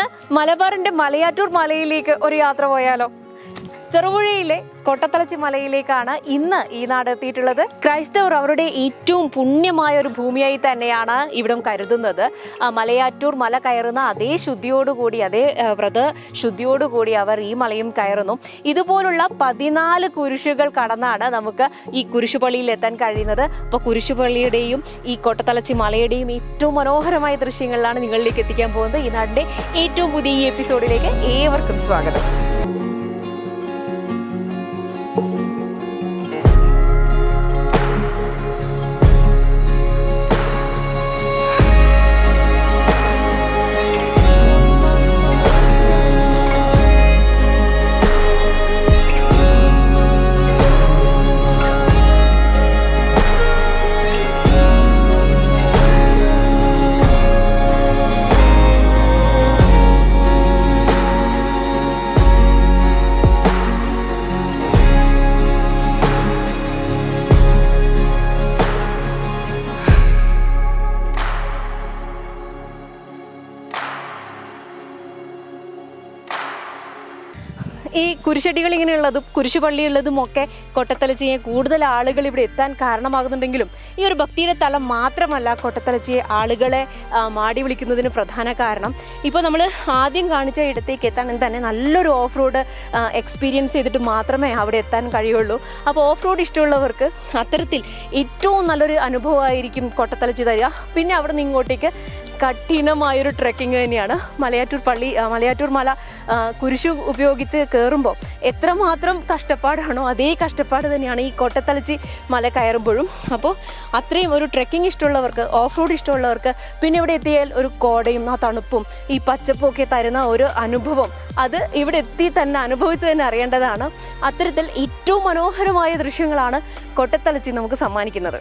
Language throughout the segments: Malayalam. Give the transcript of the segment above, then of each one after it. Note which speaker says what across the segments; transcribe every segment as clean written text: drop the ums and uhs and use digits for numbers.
Speaker 1: നമുക്കിന്ന് മലബാറിന്റെ മലയാറ്റൂർ മലയിലേക്ക് ഒരു യാത്ര പോയാലോ? ചെറുപുഴയിലെ കൊട്ടത്തലച്ചി മലയിലേക്കാണ് ഇന്ന് ഈ നാട് എത്തിയിട്ടുള്ളത്. ക്രൈസ്തവർ അവരുടെ ഏറ്റവും പുണ്യമായ ഒരു ഭൂമിയായി തന്നെയാണ് ഇവിടം കരുതുന്നത്. മലയാറ്റൂർ മല കയറുന്ന അതേ ശുദ്ധിയോടുകൂടി, അതേ വ്രതശുദ്ധിയോടുകൂടി അവർ ഈ മലയും കയറുന്നു. ഇതുപോലുള്ള 14 കുരിശുകൾ കടന്നാണ് നമുക്ക് ഈ കുരിശുപള്ളിയിൽ എത്താൻ കഴിയുന്നത്. അപ്പോൾ കുരിശുപള്ളിയുടെയും ഈ കൊട്ടത്തലച്ചി മലയുടെയും ഏറ്റവും മനോഹരമായ ദൃശ്യങ്ങളിലാണ് നിങ്ങളിലേക്ക് എത്തിക്കാൻ പോകുന്നത്. ഈ നാടിൻ്റെ ഏറ്റവും പുതിയ ഈ എപ്പിസോഡിലേക്ക് ഏവർക്കും സ്വാഗതം. ഈ കുരിശടികൾ ഇങ്ങനെയുള്ളതും കുരിശുപള്ളിയുള്ളതും ഒക്കെ കൊട്ടത്തലച്ചിയെ കൂടുതൽ ആളുകൾ ഇവിടെ എത്താൻ കാരണമാകുന്നുണ്ടെങ്കിലും ഈ ഒരു ഭക്തിയുടെ തലം മാത്രമല്ല കൊട്ടത്തലച്ചിയെ ആളുകളെ മാടി വിളിക്കുന്നതിന് പ്രധാന കാരണം. ഇപ്പോൾ നമ്മൾ ആദ്യം കാണിച്ച ഇടത്തേക്ക് എത്താൻ തന്നെ നല്ലൊരു ഓഫ് റോഡ് എക്സ്പീരിയൻസ് ചെയ്തിട്ട് മാത്രമേ അവിടെ എത്താൻ കഴിയുള്ളൂ. അപ്പോൾ ഓഫ് റോഡ് ഇഷ്ടമുള്ളവർക്ക് അത്തരത്തിൽ ഏറ്റവും നല്ലൊരു അനുഭവമായിരിക്കും കൊട്ടത്തലച്ചി തരിക. പിന്നെ അവിടെ നിന്ന് ഇങ്ങോട്ടേക്ക് കഠിനമായൊരു ട്രെക്കിങ് തന്നെയാണ്. മലയാറ്റൂർ മല കുരിശു ഉപയോഗിച്ച് കയറുമ്പോൾ എത്രമാത്രം കഷ്ടപ്പാടാണോ അതേ കഷ്ടപ്പാട് തന്നെയാണ് ഈ കൊട്ടത്തലച്ചി മല കയറുമ്പോഴും. അപ്പോൾ അത്രയും ഒരു ട്രെക്കിംഗ് ഇഷ്ടമുള്ളവർക്ക്, ഓഫ് റോഡ് ഇഷ്ടമുള്ളവർക്ക്, പിന്നെ ഇവിടെ എത്തിയാൽ ഒരു കോടയും ആ തണുപ്പും ഈ പച്ചപ്പും ഒക്കെ തരുന്ന ഒരു അനുഭവം, അത് ഇവിടെ എത്തി തന്നെ അനുഭവിച്ച് തന്നെ അറിയേണ്ടതാണ്. അത്തരത്തിൽ ഏറ്റവും മനോഹരമായ ദൃശ്യങ്ങളാണ് കൊട്ടത്തലച്ചി നമുക്ക് സമ്മാനിക്കുന്നത്.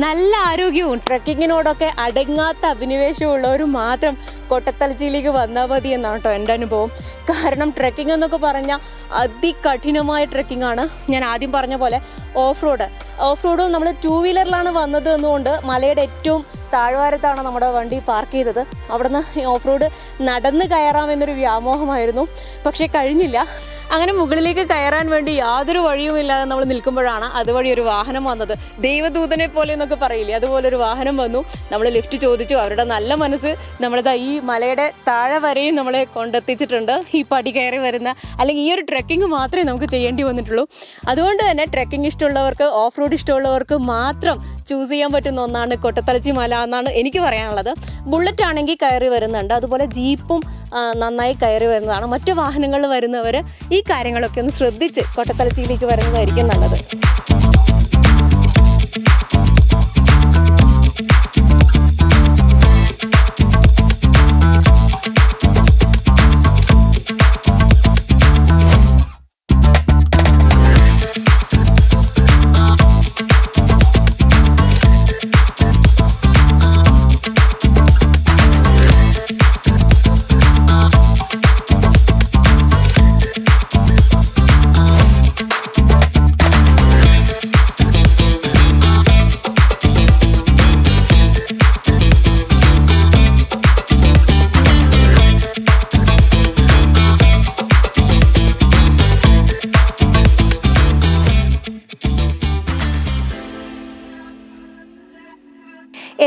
Speaker 1: നല്ല ആരോഗ്യവും ട്രക്കിങ്ങിനോടൊക്കെ അടങ്ങാത്ത അഭിനിവേശമുള്ളവർ മാത്രം കൊട്ടത്തലച്ചിയിലേക്ക് വന്നാൽ മതി എന്നാണ് കേട്ടോ എൻ്റെ അനുഭവം. കാരണം ട്രെക്കിംഗ് എന്നൊക്കെ പറഞ്ഞാൽ അതികഠിനമായ ട്രെക്കിംഗ് ആണ്. ഞാൻ ആദ്യം പറഞ്ഞ പോലെ ഓഫ് റോഡും നമ്മൾ 2 വീലറിലാണ് വന്നത് എന്നുകൊണ്ട് മലയുടെ ഏറ്റവും താഴ്വാരത്താണ് നമ്മുടെ വണ്ടി പാർക്ക് ചെയ്തത്. അവിടെ നിന്ന് ഓഫ് റോഡ് നടന്ന് കയറാമെന്നൊരു വ്യാമോഹമായിരുന്നു, പക്ഷേ കഴിഞ്ഞില്ല. അങ്ങനെ മുകളിലേക്ക് കയറാൻ വേണ്ടി യാതൊരു വഴിയുമില്ലാതെ നമ്മൾ നിൽക്കുമ്പോഴാണ് അതുവഴി ഒരു വാഹനം വന്നത്. ദൈവദൂതനെ പോലെ എന്നൊക്കെ പറയില്ലേ, അതുപോലെ ഒരു വാഹനം വന്നു. നമ്മൾ ലിഫ്റ്റ് ചോദിച്ചു. അവരുടെ നല്ല മനസ്സ് നമ്മളിതാ ഈ മലയുടെ താഴെ വരെയും നമ്മളെ കൊണ്ടെത്തിച്ചിട്ടുണ്ട്. ഈ പടി കയറി വരുന്ന അല്ലെങ്കിൽ ഈ ഒരു ട്രെക്കിംഗ് മാത്രമേ നമുക്ക് ചെയ്യേണ്ടി വന്നിട്ടുള്ളൂ. അതുകൊണ്ട് തന്നെ ട്രെക്കിംഗ് ഇഷ്ടമുള്ളവർക്ക്, ഓഫ് റോഡ് ഇഷ്ടമുള്ളവർക്ക് മാത്രം ചൂസ് ചെയ്യാൻ പറ്റുന്ന ഒന്നാണ് കൊട്ടത്തലച്ചി മല എന്നാണ് എനിക്ക് പറയാനുള്ളത്. ബുള്ളറ്റ് ആണെങ്കിൽ കയറി വരുന്നുണ്ട്, അതുപോലെ ജീപ്പും നന്നായി കയറി വരുന്നതാണ്. മറ്റു വാഹനങ്ങളിൽ വരുന്നവർ ഈ കാര്യങ്ങളൊക്കെ ഒന്ന് ശ്രദ്ധിച്ച് കൊട്ടത്തലച്ചിയിലേക്ക് വരുന്നതായിരിക്കും നല്ലത്.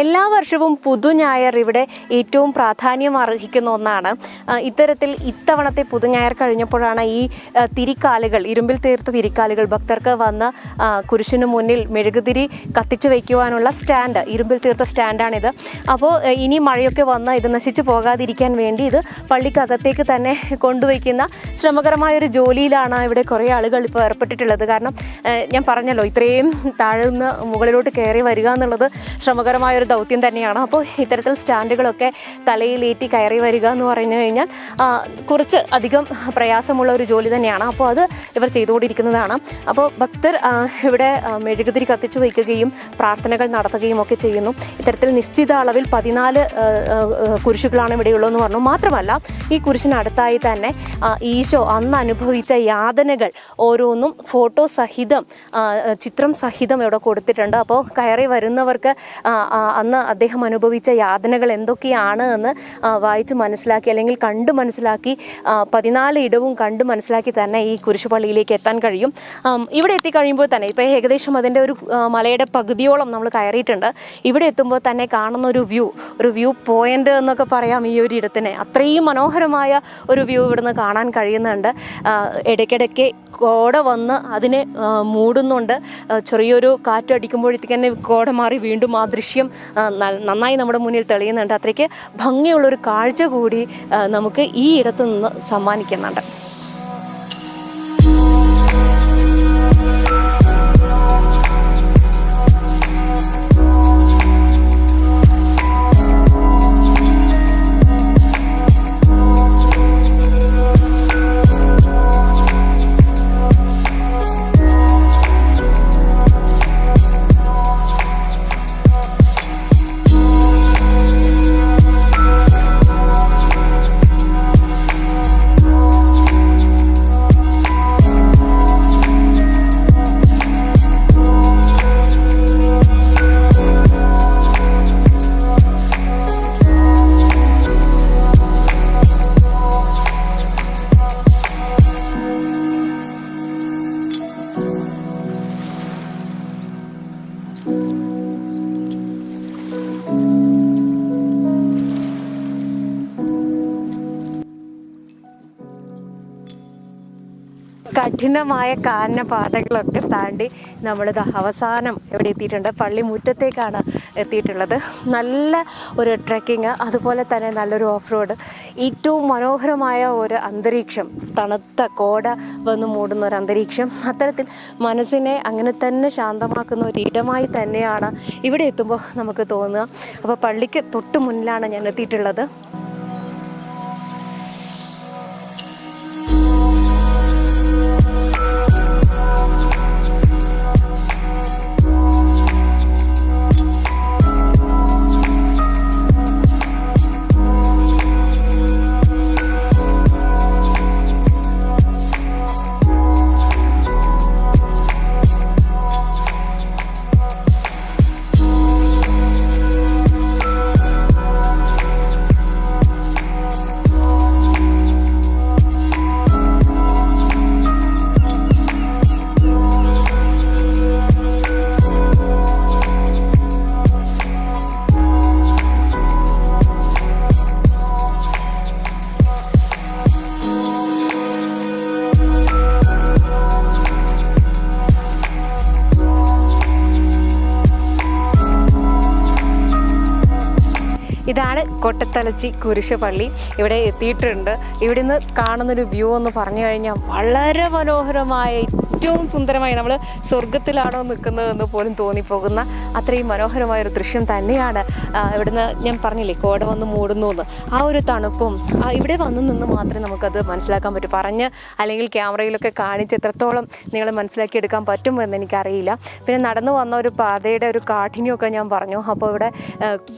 Speaker 1: എല്ലാ വർഷവും പുതുഞായർ ഇവിടെ ഏറ്റവും പ്രാധാന്യം അർഹിക്കുന്ന ഒന്നാണ്. ഇത്തരത്തിൽ ഇത്തവണത്തെ പുതുഞായർ കഴിഞ്ഞപ്പോഴാണ് ഈ തിരിക്കാലുകൾ, ഇരുമ്പിൽ തീർത്ത തിരിക്കാലുകൾ ഭക്തർക്ക് വന്ന് കുരിശിന് മുന്നിൽ മെഴുകുതിരി കത്തിച്ചു വയ്ക്കുവാനുള്ള സ്റ്റാൻഡ്, ഇരുമ്പിൽ തീർത്ത സ്റ്റാൻഡാണിത്. അപ്പോൾ ഇനി മഴയൊക്കെ വന്ന് ഇത് നശിച്ചു പോകാതിരിക്കാൻ വേണ്ടി ഇത് പള്ളിക്കകത്തേക്ക് തന്നെ കൊണ്ടുവയ്ക്കുന്ന ശ്രമകരമായൊരു ജോലിയിലാണ് ഇവിടെ കുറേ ആളുകൾ ഇപ്പോൾ ഏർപ്പെട്ടിട്ടുള്ളത്. കാരണം ഞാൻ പറഞ്ഞല്ലോ, ഇത്രയും താഴ്ന്ന് മുകളിലോട്ട് കയറി വരിക എന്നുള്ളത് ശ്രമകരമായൊരു ദൗത്യം തന്നെയാണ്. അപ്പോൾ ഇത്തരത്തിൽ സ്റ്റാൻഡുകളൊക്കെ തലയിലേറ്റി കയറി വരിക എന്ന് പറഞ്ഞു കഴിഞ്ഞാൽ കുറച്ച് അധികം പ്രയാസമുള്ള ഒരു ജോലി തന്നെയാണ്. അപ്പോൾ അത് ഇവർ ചെയ്തുകൊണ്ടിരിക്കുന്നതാണ്. അപ്പോൾ ഭക്തർ ഇവിടെ മെഴുകുതിരി കത്തിച്ചു വയ്ക്കുകയും പ്രാർത്ഥനകൾ നടത്തുകയും ഒക്കെ ചെയ്യുന്നു. ഇത്തരത്തിൽ നിശ്ചിത അളവിൽ 14 കുരിശുകളാണ് ഇവിടെയുള്ളതെന്ന് പറഞ്ഞു. മാത്രമല്ല ഈ കുരിശിനടുത്തായി തന്നെ ഈശോ അന്ന് അനുഭവിച്ച യാതനകൾ ഓരോന്നും ഫോട്ടോ സഹിതം, ചിത്രം സഹിതം ഇവിടെ കൊടുത്തിട്ടുണ്ട്. അപ്പോൾ കയറി വരുന്നവർക്ക് അന്ന് അദ്ദേഹം അനുഭവിച്ച യാതനകൾ എന്തൊക്കെയാണ് എന്ന് വായിച്ച് മനസ്സിലാക്കി, അല്ലെങ്കിൽ കണ്ടു മനസ്സിലാക്കി, 14 ഇടവും കണ്ടു മനസ്സിലാക്കി തന്നെ ഈ കുരിശുപള്ളിയിലേക്ക് എത്താൻ കഴിയും. ഇവിടെ എത്തിക്കഴിയുമ്പോൾ തന്നെ ഇപ്പോൾ ഏകദേശം അതിൻ്റെ ഒരു മലയുടെ പകുതിയോളം നമ്മൾ കയറിയിട്ടുണ്ട്. ഇവിടെ എത്തുമ്പോൾ തന്നെ കാണുന്ന ഒരു വ്യൂ പോയിന്റ് എന്നൊക്കെ പറയാം ഈ ഒരു ഇടത്തിനെ. അത്രയും മനോഹരമായ ഒരു വ്യൂ ഇവിടുന്ന് കാണാൻ കഴിയുന്നുണ്ട്. ഇടയ്ക്കിടയ്ക്ക് കോട വന്ന് അതിനെ മൂടുന്നുണ്ട്. ചെറിയൊരു കാറ്റടിക്കുമ്പോഴത്തേക്ക് തന്നെ കോട മാറി വീണ്ടും ആ ദൃശ്യം നന്നായി നമ്മുടെ മുന്നിൽ തെളിയുന്നുണ്ട്. അത്രയ്ക്ക് ഭംഗിയുള്ളൊരു കാഴ്ച കൂടി നമുക്ക് ഈ ഇടത്തു നിന്ന് സമ്മാനിക്കുന്നുണ്ട്. കഠിനമായ കാനന പാതകളൊക്കെ താണ്ടി നമ്മളിത് അവസാനം എവിടെ എത്തിയിട്ടുണ്ട്? പള്ളി മുറ്റത്തേക്കാണ് എത്തിയിട്ടുള്ളത്. നല്ല ഒരു ട്രെക്കിങ്, അതുപോലെ തന്നെ നല്ലൊരു ഓഫ് റോഡ്, ഏറ്റവും മനോഹരമായ ഒരു അന്തരീക്ഷം, തണുത്ത കോട വന്ന് മൂടുന്ന ഒരു അന്തരീക്ഷം. അത്തരത്തിൽ മനസ്സിനെ അങ്ങനെ തന്നെ ശാന്തമാക്കുന്ന ഒരു ഇടമായി തന്നെയാണ് ഇവിടെ എത്തുമ്പോൾ നമുക്ക് തോന്നുക. അപ്പോൾ പള്ളിക്ക് തൊട്ട് മുന്നിലാണ് ഞാൻ എത്തിയിട്ടുള്ളത്. ഇതാണ് കൊട്ടത്തലച്ചി കുരിശുപള്ളി. ഇവിടെ എത്തിയിട്ടുണ്ട്. ഇവിടുന്ന് കാണുന്നൊരു വ്യൂ എന്ന് പറഞ്ഞു കഴിഞ്ഞാൽ വളരെ മനോഹരമായ, ഏറ്റവും സുന്ദരമായി, നമ്മൾ സ്വർഗത്തിലാണോ നിൽക്കുന്നതെന്ന് പോലും തോന്നിപ്പോകുന്ന അത്രയും മനോഹരമായൊരു ദൃശ്യം തന്നെയാണ്. ഇവിടുന്ന് ഞാൻ പറഞ്ഞില്ലേ കോട വന്ന് മൂടുന്നു എന്ന്, ആ ഒരു തണുപ്പും ഇവിടെ വന്ന് നിന്ന് മാത്രമേ നമുക്കത് മനസ്സിലാക്കാൻ പറ്റൂ. പറഞ്ഞ് അല്ലെങ്കിൽ ക്യാമറയിലൊക്കെ കാണിച്ച് എത്രത്തോളം നിങ്ങൾ മനസ്സിലാക്കിയെടുക്കാൻ പറ്റുമെന്ന് എനിക്കറിയില്ല. പിന്നെ നടന്നു വന്ന ഒരു പാതയുടെ ഒരു കാഠിന്യമൊക്കെ ഞാൻ പറഞ്ഞു. അപ്പോൾ ഇവിടെ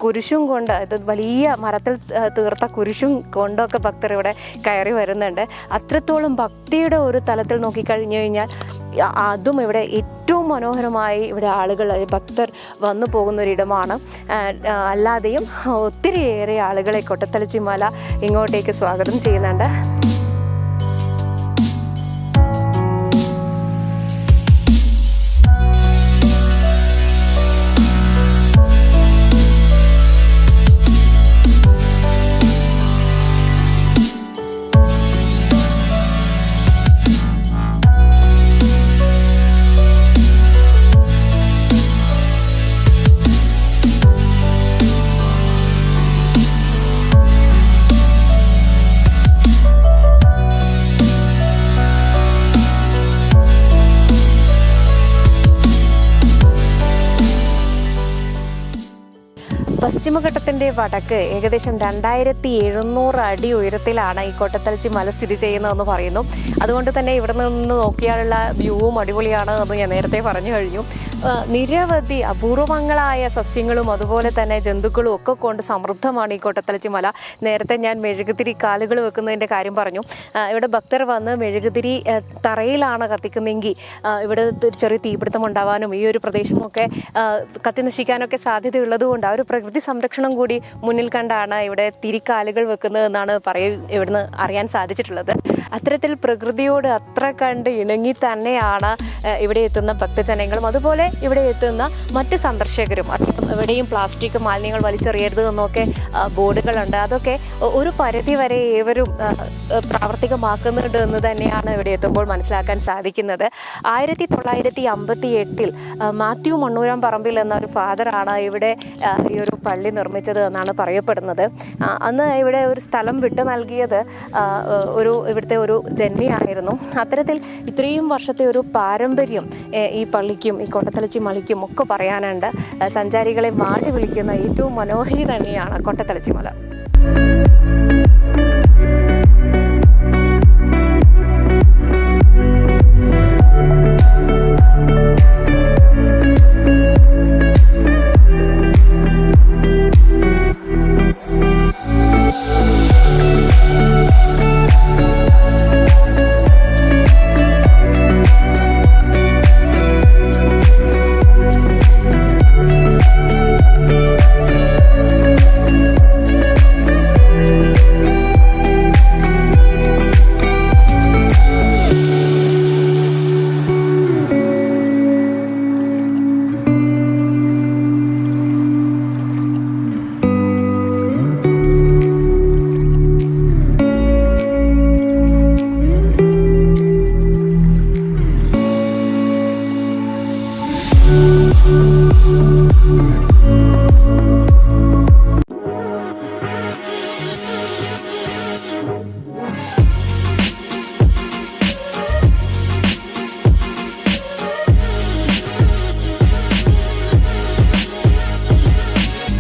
Speaker 1: കുരിശും കൊണ്ട്, ഇത് വലിയ മരത്തിൽ തീർത്ത കുരിശും കൊണ്ടൊക്കെ ഭക്തർ ഇവിടെ കയറി വരുന്നുണ്ട്. അത്രത്തോളം ഭക്തിയുടെ ഒരു തലത്തിൽ നോക്കിക്കഴിഞ്ഞു കഴിഞ്ഞാൽ അതും ഇവിടെ ഏറ്റവും മനോഹരമായി ഇവിടെ ആളുകൾ, ഭക്തർ വന്നു പോകുന്നൊരിടമാണ്. അല്ലാതെയും ഒത്തിരിയേറെ ആളുകളെ കൊട്ടത്തലച്ചി മല ഇങ്ങോട്ടേക്ക് സ്വാഗതം ചെയ്യുന്നുണ്ട്. പശ്ചിമഘട്ടത്തിൻ്റെ വടക്ക് ഏകദേശം 2700 അടി ഉയരത്തിലാണ് ഈ കോട്ടത്തലച്ചി മല സ്ഥിതി ചെയ്യുന്നതെന്ന് പറയുന്നു. അതുകൊണ്ട് തന്നെ ഇവിടെ നിന്ന് നോക്കിയാലുള്ള വ്യൂവും അടിപൊളിയാണ് എന്ന് ഞാൻ നേരത്തെ പറഞ്ഞു കഴിഞ്ഞു. നിരവധി അപൂർവങ്ങളായ സസ്യങ്ങളും അതുപോലെ തന്നെ ജന്തുക്കളും ഒക്കെ കൊണ്ട് സമൃദ്ധമാണ് ഈ കോട്ടത്തലച്ചി മല. നേരത്തെ ഞാൻ മെഴുകുതിരി കാലുകൾ വെക്കുന്നതിൻ്റെ കാര്യം പറഞ്ഞു. ഇവിടെ ഭക്തർ വന്ന് മെഴുകുതിരി തറയിലാണ് കത്തിക്കുന്നതെങ്കിൽ ഇവിടെ ചെറിയ തീപിടുത്തം ഉണ്ടാവാനും ഈ ഒരു പ്രദേശമൊക്കെ കത്തി നശിക്കാനൊക്കെ സാധ്യതയുള്ളത് കൊണ്ട് ആ ഒരു പ്രകൃതി സംരക്ഷണം കൂടി മുന്നിൽ കണ്ടാണ് ഇവിടെ തിരിക്കാലുകൾ വെക്കുന്നതെന്നാണ് ഇവിടുന്ന് അറിയാൻ സാധിച്ചിട്ടുള്ളത്. അത്തരത്തിൽ പ്രകൃതിയോട് അത്ര കണ്ട് ഇണങ്ങി തന്നെയാണ് ഇവിടെ എത്തുന്ന ഭക്തജനങ്ങളും അതുപോലെ ഇവിടെ എത്തുന്ന മറ്റ് സന്ദർശകരും. ഇവിടെയും പ്ലാസ്റ്റിക് മാലിന്യങ്ങൾ വലിച്ചെറിയരുത് എന്നൊക്കെ ബോർഡുകളുണ്ട്. അതൊക്കെ ഒരു പരിധി വരെ ഏവരും പ്രാവർത്തികമാക്കുന്നുണ്ട് എന്ന് തന്നെയാണ് ഇവിടെ എത്തുമ്പോൾ മനസ്സിലാക്കാൻ സാധിക്കുന്നത്. 1958 മാത്യു മണ്ണൂരാൻ പറമ്പിൽ എന്ന ഒരു ഫാദറാണ് ഇവിടെ ഈ ഒരു പള്ളി നിർമ്മിച്ചത് എന്നാണ് പറയപ്പെടുന്നത്. അന്ന് ഇവിടെ ഒരു സ്ഥലം വിട്ടു നൽകിയത് ഇവിടുത്തെ ഒരു ജന്മിയായിരുന്നു. അത്തരത്തിൽ ഇത്രയും വർഷത്തെ ഒരു പാരമ്പര്യം ഈ പള്ളിക്കും ഈ കോട്ടത്തലച്ചി മലയ്ക്കും ഒക്കെ പറയാനുണ്ട്. സഞ്ചാരികളെ മാടി വിളിക്കുന്ന ഏറ്റവും മനോഹരി തന്നെയാണ് കോട്ടത്തലച്ചി മല.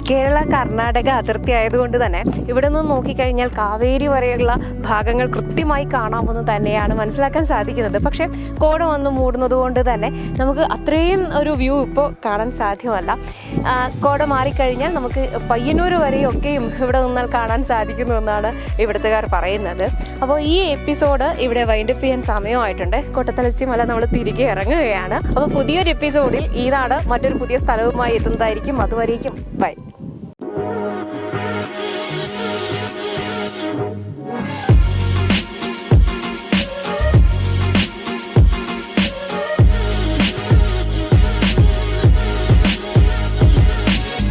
Speaker 1: കേരള കർണാടക അതിർത്തി ആയതുകൊണ്ട് തന്നെ ഇവിടെ നിന്ന് നോക്കിക്കഴിഞ്ഞാൽ കാവേരി വരെയുള്ള ഭാഗങ്ങൾ കൃത്യമായി കാണാമെന്ന് തന്നെയാണ് മനസ്സിലാക്കാൻ സാധിക്കുന്നത്. പക്ഷേ കോട വന്ന് മൂടുന്നത് കൊണ്ട് തന്നെ നമുക്ക് അത്രയും ഒരു വ്യൂ ഇപ്പോൾ കാണാൻ സാധ്യമല്ല. കോട മാറിക്കഴിഞ്ഞാൽ നമുക്ക് പയ്യന്നൂർ വരെയൊക്കെയും ഇവിടെ നിന്നാൽ കാണാൻ സാധിക്കുന്നു എന്നാണ് ഇവിടുത്തുകാർ പറയുന്നത്. അപ്പോൾ ഈ എപ്പിസോഡ് ഇവിടെ വൈൻഡപ്പ് ചെയ്യാൻ സമയമായിട്ടുണ്ട്. കോട്ടത്തലച്ചി മല നമ്മൾ തിരികെ ഇറങ്ങുകയാണ്. അപ്പോൾ പുതിയൊരു എപ്പിസോഡിൽ ഈ നാട് മറ്റൊരു പുതിയ സ്ഥലവുമായി എത്തുന്നതായിരിക്കും. അതുവരേക്കും ബൈ.